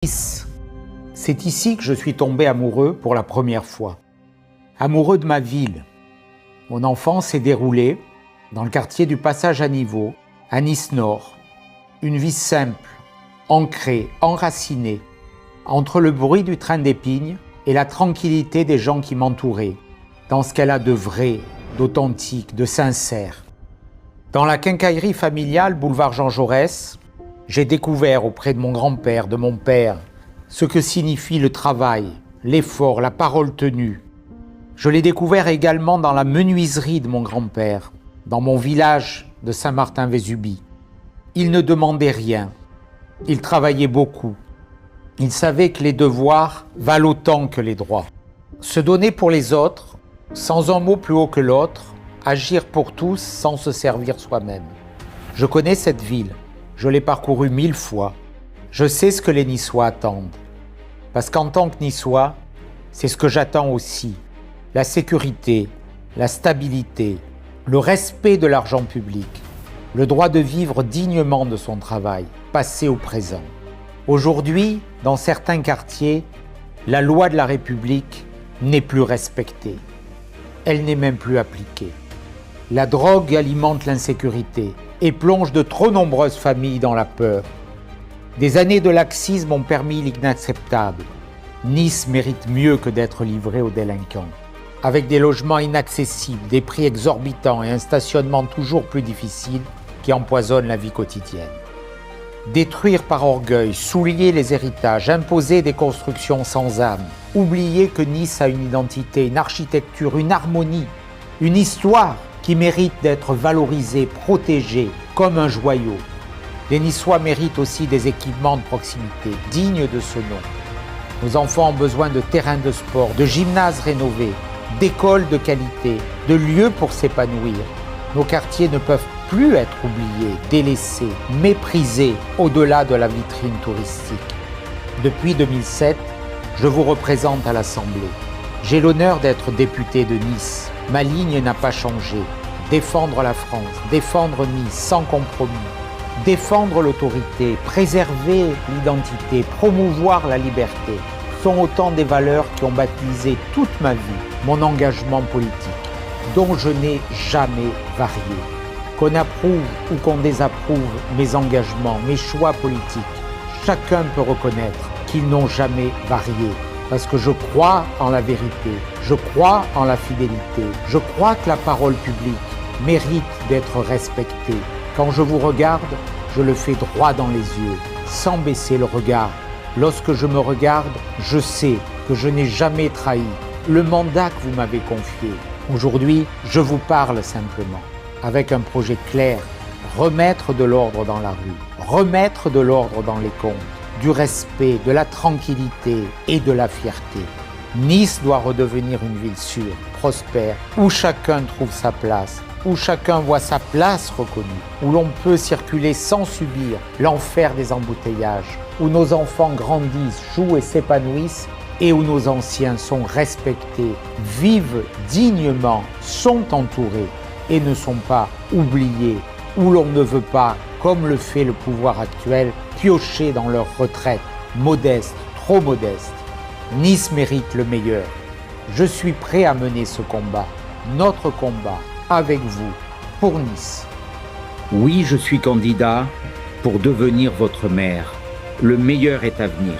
Nice. C'est ici que je suis tombé amoureux pour la première fois. Amoureux de ma ville. Mon enfance s'est déroulée dans le quartier du Passage à Niveau, à Nice Nord. Une vie simple, ancrée, enracinée, entre le bruit du train d'Épingle et la tranquillité des gens qui m'entouraient, dans ce qu'elle a de vrai, d'authentique, de sincère. Dans la quincaillerie familiale, boulevard Jean Jaurès, j'ai découvert auprès de mon grand-père, de mon père, ce que signifie le travail, l'effort, la parole tenue. Je l'ai découvert également dans la menuiserie de mon grand-père, dans mon village de Saint-Martin-Vésubie. Il ne demandait rien, il travaillait beaucoup. Il savait que les devoirs valent autant que les droits. Se donner pour les autres, sans un mot plus haut que l'autre, agir pour tous sans se servir soi-même. Je connais cette ville, je l'ai parcourue 1000 fois. Je sais ce que les Niçois attendent. Parce qu'en tant que Niçois, c'est ce que j'attends aussi. La sécurité, la stabilité, le respect de l'argent public, le droit de vivre dignement de son travail, passé ou présent. Aujourd'hui, dans certains quartiers, la loi de la République n'est plus respectée. Elle n'est même plus appliquée. La drogue alimente l'insécurité et plonge de trop nombreuses familles dans la peur. Des années de laxisme ont permis l'inacceptable. Nice mérite mieux que d'être livrée aux délinquants. Avec des logements inaccessibles, des prix exorbitants et un stationnement toujours plus difficile qui empoisonne la vie quotidienne. Détruire par orgueil, souiller les héritages, imposer des constructions sans âme, oublier que Nice a une identité, une architecture, une harmonie, une histoire qui mérite d'être valorisée, protégée comme un joyau. Les Niçois méritent aussi des équipements de proximité dignes de ce nom. Nos enfants ont besoin de terrains de sport, de gymnases rénovés, d'écoles de qualité, de lieux pour s'épanouir. Nos quartiers ne peuvent plus être oubliés, délaissés, méprisés au-delà de la vitrine touristique. Depuis 2007, je vous représente à l'Assemblée. J'ai l'honneur d'être député de Nice. Ma ligne n'a pas changé. Défendre la France, défendre Nice sans compromis, défendre l'autorité, préserver l'identité, promouvoir la liberté sont autant des valeurs qui ont baptisé toute ma vie mon engagement politique, dont je n'ai jamais varié. Qu'on approuve ou qu'on désapprouve mes engagements, mes choix politiques, chacun peut reconnaître qu'ils n'ont jamais varié. Parce que je crois en la vérité, je crois en la fidélité, je crois que la parole publique mérite d'être respectée. Quand je vous regarde, je le fais droit dans les yeux, sans baisser le regard. Lorsque je me regarde, je sais que je n'ai jamais trahi le mandat que vous m'avez confié. Aujourd'hui, je vous parle simplement, avec un projet clair, remettre de l'ordre dans la rue, remettre de l'ordre dans les comptes, du respect, de la tranquillité et de la fierté. Nice doit redevenir une ville sûre, prospère, où chacun trouve sa place, où chacun voit sa place reconnue, où l'on peut circuler sans subir l'enfer des embouteillages, où nos enfants grandissent, jouent et s'épanouissent, et où nos anciens sont respectés, vivent dignement, sont entourés et ne sont pas oubliés, où l'on ne veut pas, comme le fait le pouvoir actuel, piocher dans leur retraite, modeste, trop modeste. Nice mérite le meilleur. Je suis prêt à mener ce combat, notre combat, avec vous, pour Nice. Oui, je suis candidat pour devenir votre maire. Le meilleur est à venir.